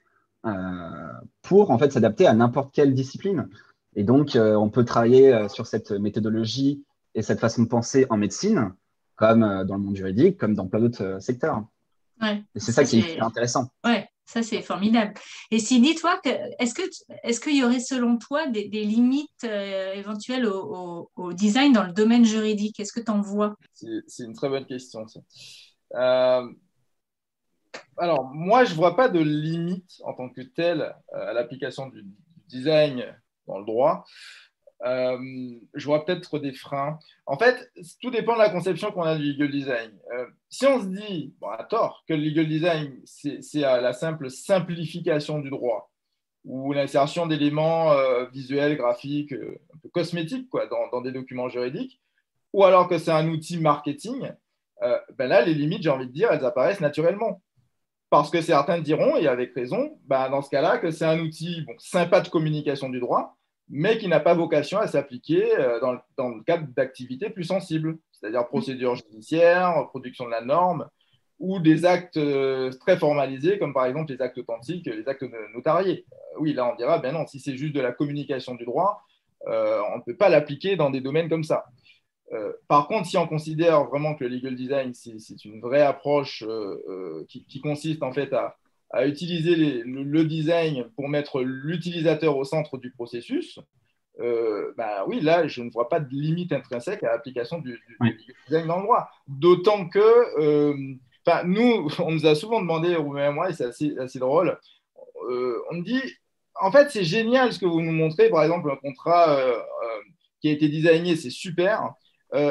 pour en fait s'adapter à n'importe quelle discipline. Et donc, on peut travailler sur cette méthodologie et cette façon de penser en médecine, comme dans le monde juridique, comme dans plein d'autres secteurs.
Ouais,
et c'est ça qui est intéressant.
Ouais, ça c'est formidable. Et Sidi, toi, est-ce qu'il y aurait selon toi des limites éventuelles au design dans le domaine juridique? Est-ce que tu en vois?
C'est une très bonne question, ça. Alors, moi, je ne vois pas de limite en tant que telle à l'application du design dans le droit. Je vois peut-être des freins. En fait, tout dépend de la conception qu'on a du legal design. Si on se dit, bon, à tort, que le legal design, c'est la simple simplification du droit ou l'insertion d'éléments visuels, graphiques, un peu cosmétiques quoi, dans des documents juridiques, ou alors que c'est un outil marketing, ben là, les limites, j'ai envie de dire, elles apparaissent naturellement. Parce que certains diront, et avec raison, ben dans ce cas-là, que c'est un outil sympa de communication du droit, mais qui n'a pas vocation à s'appliquer dans le cadre d'activités plus sensibles, c'est-à-dire procédure judiciaire, production de la norme, ou des actes très formalisés, comme par exemple les actes authentiques, les actes notariés. Oui, là, on dira, ben non, si c'est juste de la communication du droit, on ne peut pas l'appliquer dans des domaines comme ça. Par contre, si on considère vraiment que le legal design, c'est une vraie approche qui consiste en fait à utiliser le design pour mettre l'utilisateur au centre du processus, ben oui, là, je ne vois pas de limite intrinsèque à l'application du legal design dans le droit. D'autant que nous, on nous a souvent demandé, Romain et moi, et c'est assez drôle, on me dit, en fait, c'est génial ce que vous nous montrez, par exemple, un contrat qui a été designé, c'est super.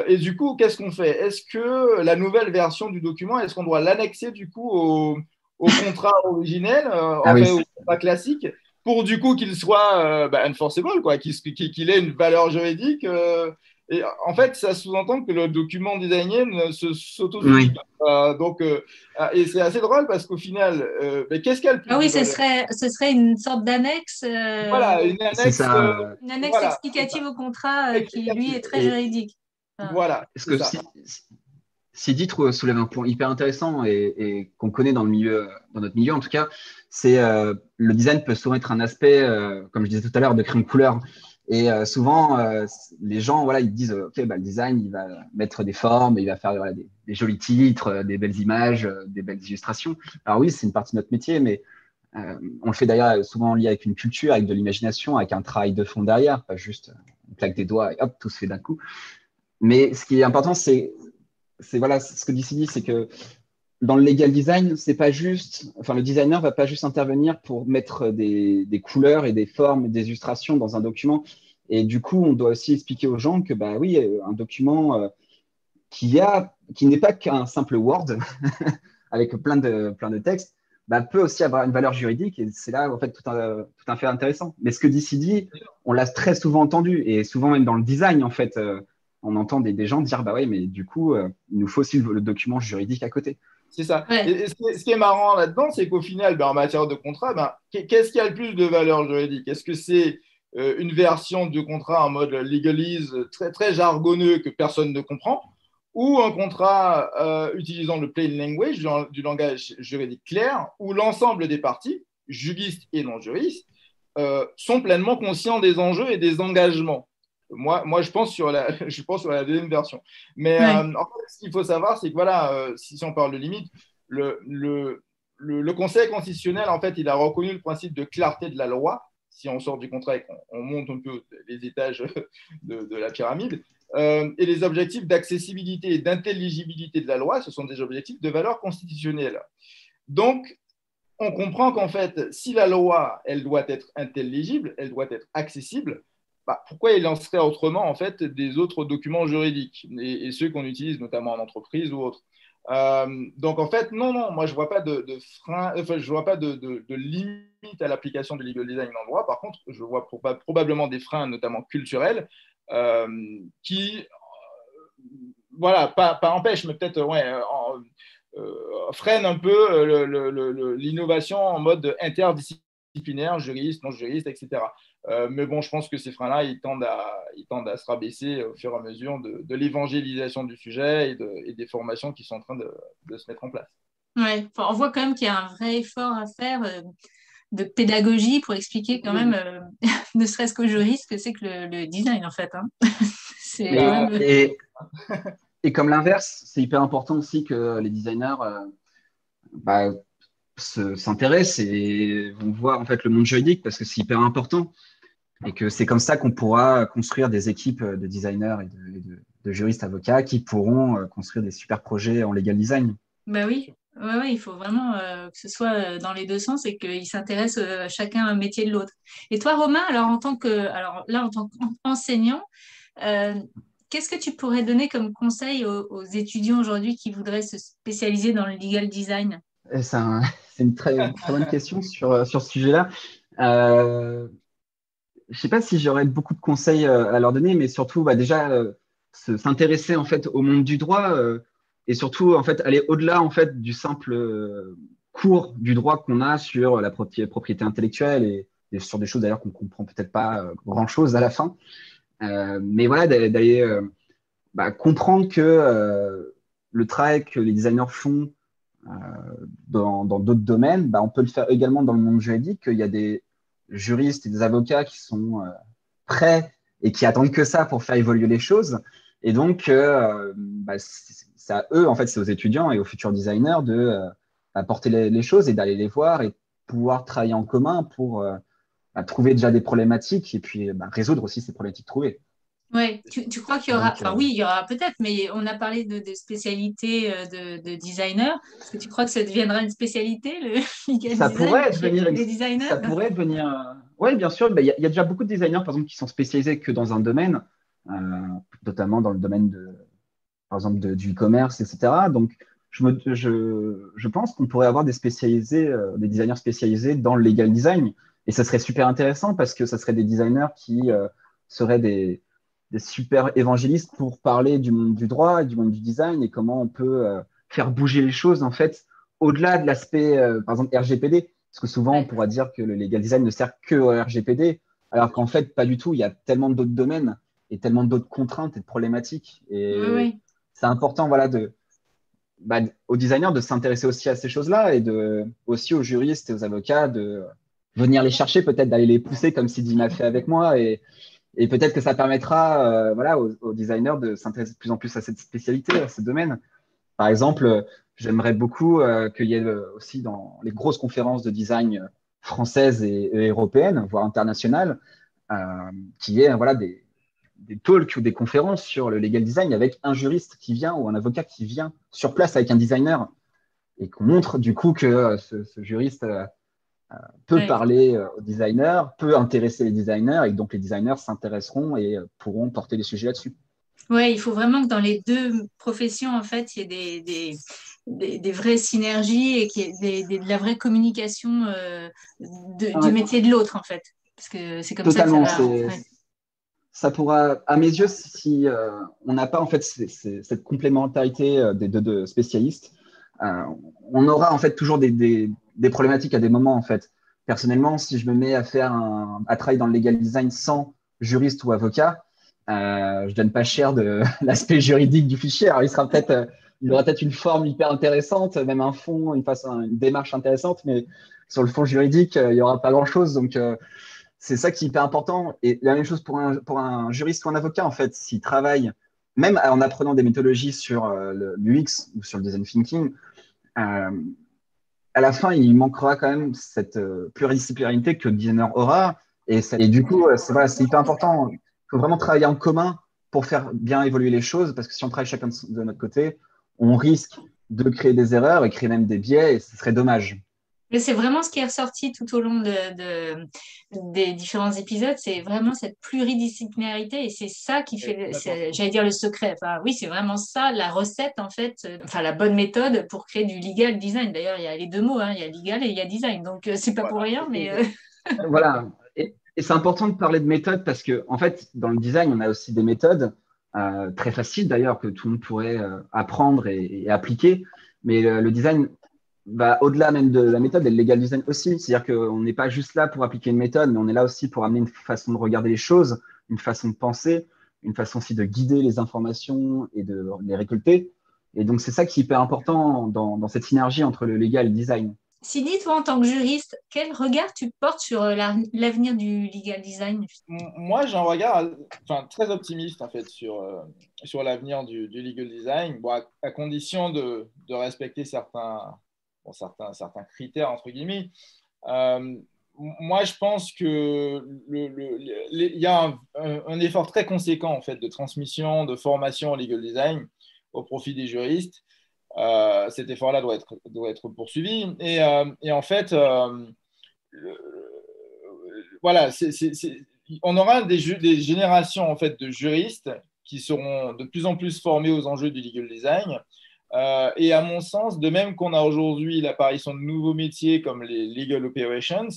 Et du coup, qu'est-ce qu'on fait? Est-ce que la nouvelle version du document, est-ce qu'on doit l'annexer du coup au contrat originel, au contrat classique, pour du coup qu'il soit enforceable, quoi, qu'il ait une valeur juridique et en fait, ça sous-entend que le document designé ne s'auto-suffit pas. Et c'est assez drôle parce qu'au final, qu'est-ce qu'il y a le plus
oui, ce serait une sorte d'annexe,
voilà, une annexe,
une annexe explicative au contrat qui, lui, est très juridique.
Voilà.
Ce que Sidi soulève un point hyper intéressant et qu'on connaît dans notre milieu en tout cas, c'est le design peut souvent être un aspect, comme je disais tout à l'heure, de crayon de couleur. Et souvent, les gens, voilà, ils disent, OK, le design, il va mettre des formes, il va faire des jolis titres, des belles images, des belles illustrations. Alors oui, c'est une partie de notre métier, mais on le fait d'ailleurs souvent lié avec une culture, avec de l'imagination, avec un travail de fond derrière, pas juste on claque des doigts et hop, tout se fait d'un coup. Mais ce qui est important, c'est voilà, ce que dit Sidi, c'est que dans le legal design, c'est pas juste, enfin, le designer va pas juste intervenir pour mettre des couleurs et des formes, des illustrations dans un document. Et du coup, on doit aussi expliquer aux gens que, oui, un document qui n'est pas qu'un simple Word avec plein de textes, peut aussi avoir une valeur juridique. Et c'est là, en fait, tout un fait intéressant. Mais ce que dit Sidi, on l'a très souvent entendu, et souvent même dans le design, en fait, on entend des gens dire, oui, mais du coup, il nous faut aussi le document juridique à côté.
C'est ça. Ouais. Et ce qui est marrant là-dedans, c'est qu'au final, en matière de contrat, qu'est-ce qui a le plus de valeur juridique? Est-ce que c'est une version de contrat en mode legalese très, très jargonneux que personne ne comprend? ou un contrat utilisant le plain language, du langage juridique clair, où l'ensemble des parties, juristes et non-juristes, sont pleinement conscients des enjeux et des engagements. Moi je pense sur la deuxième version. Mais
Ouais.
en fait, ce qu'il faut savoir, c'est que voilà, si on parle de limite, le Conseil constitutionnel, en fait, il a reconnu le principe de clarté de la loi, si on sort du contrat et qu'on monte un peu les étages de la pyramide. Et les objectifs d'accessibilité et d'intelligibilité de la loi, ce sont des objectifs de valeur constitutionnelle. Donc, on comprend qu'en fait, si la loi, elle doit être intelligible, elle doit être accessible, pourquoi il en serait autrement en fait des autres documents juridiques et ceux qu'on utilise notamment en entreprise ou autre. Donc en fait, non, moi je vois pas de frein, enfin, je vois pas de limite à l'application du legal design en droit. Par contre, je vois probablement des freins, notamment culturels, qui, voilà, pas empêchent, mais peut-être freinent un peu l'innovation en mode interdisciplinaire, juriste, non-juriste, etc. Mais bon, je pense que ces freins-là, ils tendent à se rabaisser au fur et à mesure de l'évangélisation du sujet et des formations qui sont en train de se mettre en place.
Ouais. Enfin, on voit quand même qu'il y a un vrai effort à faire de pédagogie pour expliquer quand même, ne serait-ce qu'aux juristes, que c'est que le design en fait. Hein. C'est quand même...
Et comme l'inverse, c'est hyper important aussi que les designers s'intéressent et vont voir en fait le monde juridique parce que c'est hyper important et que c'est comme ça qu'on pourra construire des équipes de designers et de juristes avocats qui pourront construire des super projets en legal design.
Bah oui, ouais, il faut vraiment que ce soit dans les deux sens et qu'ils s'intéressent chacun à un métier de l'autre. Et toi, Romain, alors en tant qu'enseignant, qu'est-ce que tu pourrais donner comme conseil aux étudiants aujourd'hui qui voudraient se spécialiser dans le legal design?
C'est une très, très bonne question sur ce sujet-là. Je ne sais pas si j'aurais beaucoup de conseils à leur donner, mais surtout déjà s'intéresser en fait au monde du droit et surtout en fait aller au-delà en fait du simple cours du droit qu'on a sur la propriété intellectuelle et sur des choses d'ailleurs qu'on comprend peut-être pas grand-chose à la fin. Mais voilà, d'aller comprendre que le travail que les designers font dans d'autres domaines, on peut le faire également dans le monde juridique, qu'il y a des juristes et des avocats qui sont prêts et qui attendent que ça pour faire évoluer les choses. Et donc, c'est à eux, en fait, c'est aux étudiants et aux futurs designers de porter les choses et d'aller les voir et pouvoir travailler en commun pour trouver déjà des problématiques et puis résoudre aussi ces problématiques trouvées.
Ouais, tu crois qu'il y aura,
Donc,
enfin oui, il y aura peut-être, mais on a parlé de spécialités de designer. Est-ce que tu crois que ça deviendra une spécialité, le legal
ça
design
pourrait
chez
devenir,
les designers?
ça pourrait devenir. Oui, bien sûr. Il y a déjà beaucoup de designers, par exemple, qui sont spécialisés que dans un domaine, euh, notamment dans le domaine par exemple, du e-commerce, etc. Donc, je pense qu'on pourrait avoir des designers spécialisés dans le legal design. Et ça serait super intéressant parce que ça serait des designers qui seraient des super évangélistes pour parler du monde du droit et du monde du design et comment on peut faire bouger les choses, en fait, au-delà de l'aspect, par exemple, RGPD. Parce que souvent, on pourra dire que le legal design ne sert que au RGPD, alors qu'en fait, pas du tout. Il y a tellement d'autres domaines et tellement d'autres contraintes et de problématiques.
Oui,
Et
oui.
c'est important, voilà, aux designers de s'intéresser aussi à ces choses-là et aussi aux juristes et aux avocats de venir les chercher, peut-être d'aller les pousser comme Sidi m'a fait avec moi. Et peut-être que ça permettra aux designers de s'intéresser de plus en plus à cette spécialité, à ce domaine. Par exemple, j'aimerais beaucoup qu'il y ait aussi dans les grosses conférences de design françaises et européennes, voire internationales, qu'il y ait des talks ou des conférences sur le legal design avec un juriste qui vient ou un avocat qui vient sur place avec un designer et qu'on montre du coup que ce juriste peut
Ouais.
parler aux designers, peut intéresser les designers et donc les designers s'intéresseront et pourront porter des sujets là-dessus.
Ouais, il faut vraiment que dans les deux professions, en fait, il y ait des vraies synergies et qu'il y ait de la vraie communication du métier de l'autre, en fait. Parce que c'est comme ça que ça
Totalement.
va. Ouais.
Ça pourra, à mes yeux, si on n'a pas en fait cette complémentarité des deux spécialistes, on aura en fait toujours des problématiques à des moments en fait. Personnellement, si je me mets à travailler dans le legal design sans juriste ou avocat, Je donne pas cher de l'aspect juridique du fichier. Alors, il aura peut-être une forme hyper intéressante, même un fond, une démarche intéressante, mais sur le fond juridique, il n'y aura pas grand-chose. Donc, c'est ça qui est hyper important. Et la même chose pour un juriste ou un avocat, en fait, s'il travaille, même en apprenant des méthodologies sur l'UX ou sur le design thinking, à la fin, il manquera quand même cette pluridisciplinarité que le designer aura. Et du coup, c'est hyper important. Il faut vraiment travailler en commun pour faire bien évoluer les choses, parce que si on travaille chacun de notre côté, on risque de créer des erreurs et créer même des biais, et ce serait dommage.
Mais c'est vraiment ce qui est ressorti tout au long des différents épisodes, c'est vraiment cette pluridisciplinarité et c'est ça qui fait, j'allais dire le secret. Enfin, oui, c'est vraiment ça, la recette en fait, enfin la bonne méthode pour créer du legal design. D'ailleurs, il y a les deux mots, hein, il y a legal et il y a design, donc c'est pas pour rien, mais…
Voilà, et c'est important de parler de méthode parce que en fait, dans le design, on a aussi des méthodes très faciles d'ailleurs que tout le monde pourrait apprendre et appliquer, mais le design au-delà même de la méthode, et le legal design aussi. C'est-à-dire qu'on n'est pas juste là pour appliquer une méthode, mais on est là aussi pour amener une façon de regarder les choses, une façon de penser, une façon aussi de guider les informations et de les récolter. Et donc, c'est ça qui est hyper important dans cette synergie entre le legal et le design.
Sidi, toi, en tant que juriste, quel regard tu portes sur l'avenir du legal design?
Moi, j'ai un regard très optimiste en fait, sur l'avenir du legal design, à condition de respecter certains critères, entre guillemets. Moi, je pense qu'il y a un effort très conséquent en fait, de transmission, de formation au legal design au profit des juristes. Cet effort-là doit être poursuivi. Et en fait, voilà, on aura des générations en fait, de juristes qui seront de plus en plus formés aux enjeux du legal design. Et à mon sens, de même qu'on a aujourd'hui l'apparition de nouveaux métiers comme les legal operations,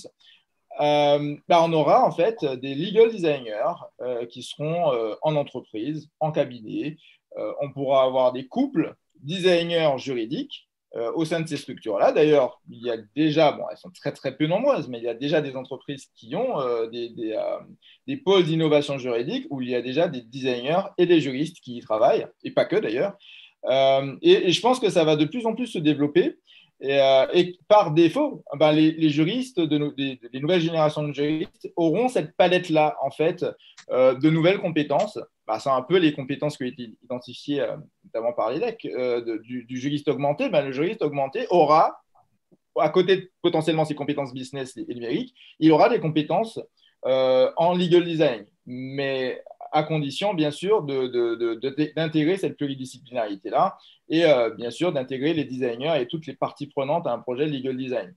on aura en fait des legal designers qui seront en entreprise, en cabinet. On pourra avoir des couples designers juridiques au sein de ces structures-là. D'ailleurs, il y a déjà, elles sont très très peu nombreuses, mais il y a déjà des entreprises qui ont des pôles d'innovation juridique où il y a déjà des designers et des juristes qui y travaillent, et pas que d'ailleurs. Et je pense que ça va de plus en plus se développer. Et par défaut, les juristes, les nouvelles générations de juristes auront cette palette-là, en fait, de nouvelles compétences. C'est un peu les compétences qui ont été identifiées, notamment par l'EDEC, du juriste augmenté. Le juriste augmenté aura, à côté de potentiellement ses compétences business et numériques, il aura des compétences en legal design. Mais à condition, bien sûr, d'intégrer cette pluridisciplinarité-là et bien sûr d'intégrer les designers et toutes les parties prenantes à un projet legal design.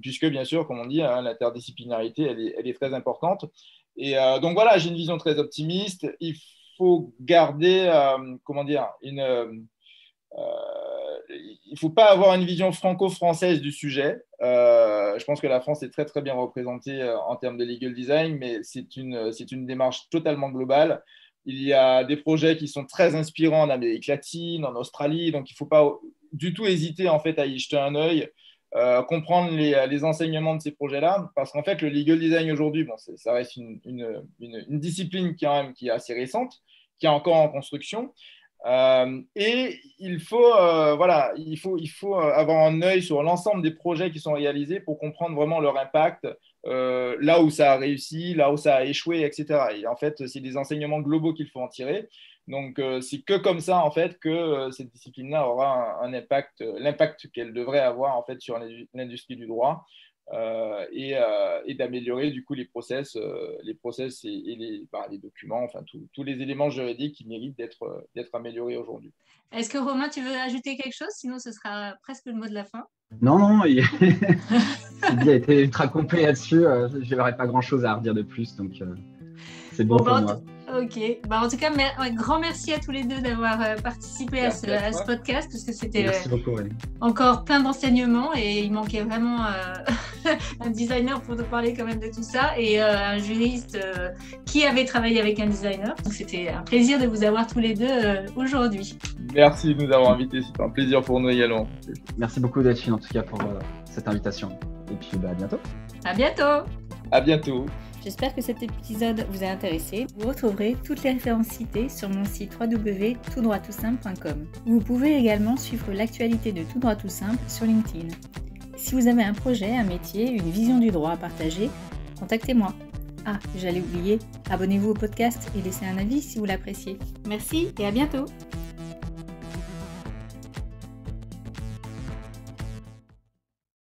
Puisque, bien sûr, comme on dit, l'interdisciplinarité, elle est très importante. Et donc, voilà, j'ai une vision très optimiste. Il faut garder, il ne faut pas avoir une vision franco-française du sujet. Je pense que la France est très, très bien représentée en termes de legal design, mais c'est une démarche totalement globale. Il y a des projets qui sont très inspirants en Amérique latine, en Australie, donc il ne faut pas du tout hésiter en fait, à y jeter un œil, comprendre les enseignements de ces projets-là, parce qu'en fait, le legal design aujourd'hui, ça reste une discipline qui est assez récente, qui est encore en construction. Et il faut avoir un œil sur l'ensemble des projets qui sont réalisés pour comprendre vraiment leur impact, là où ça a réussi, là où ça a échoué, etc. Et en fait, c'est des enseignements globaux qu'il faut en tirer. Donc, c'est que comme ça, en fait, que cette discipline-là aura un impact, l'impact qu'elle devrait avoir, en fait, sur l'industrie du droit. Et d'améliorer du coup les process et les documents, enfin tous les éléments juridiques qui méritent d'être améliorés aujourd'hui.
Est-ce que Romain, tu veux ajouter quelque chose? Sinon, ce sera presque le mot de la fin.
Non, il a été ultra complet là-dessus. Je n'aurais pas grand-chose à redire de plus, donc c'est bon pour moi.
Ok, en tout cas, grand merci à tous les deux d'avoir participé à ce podcast, parce que c'était encore plein d'enseignements et il manquait vraiment un designer pour nous parler quand même de tout ça et un juriste qui avait travaillé avec un designer. Donc c'était un plaisir de vous avoir tous les deux aujourd'hui.
Merci de nous avoir invités, c'était un plaisir pour nous également.
Merci beaucoup Delphine en tout cas pour cette invitation et puis à bientôt.
À bientôt.
À bientôt.
J'espère que cet épisode vous a intéressé. Vous retrouverez toutes les références citées sur mon site www.toutdroittoutsimple.com. Vous pouvez également suivre l'actualité de Tout droit tout simple sur LinkedIn. Si vous avez un projet, un métier, une vision du droit à partager, contactez-moi. Ah, j'allais oublier, abonnez-vous au podcast et laissez un avis si vous l'appréciez. Merci et à bientôt!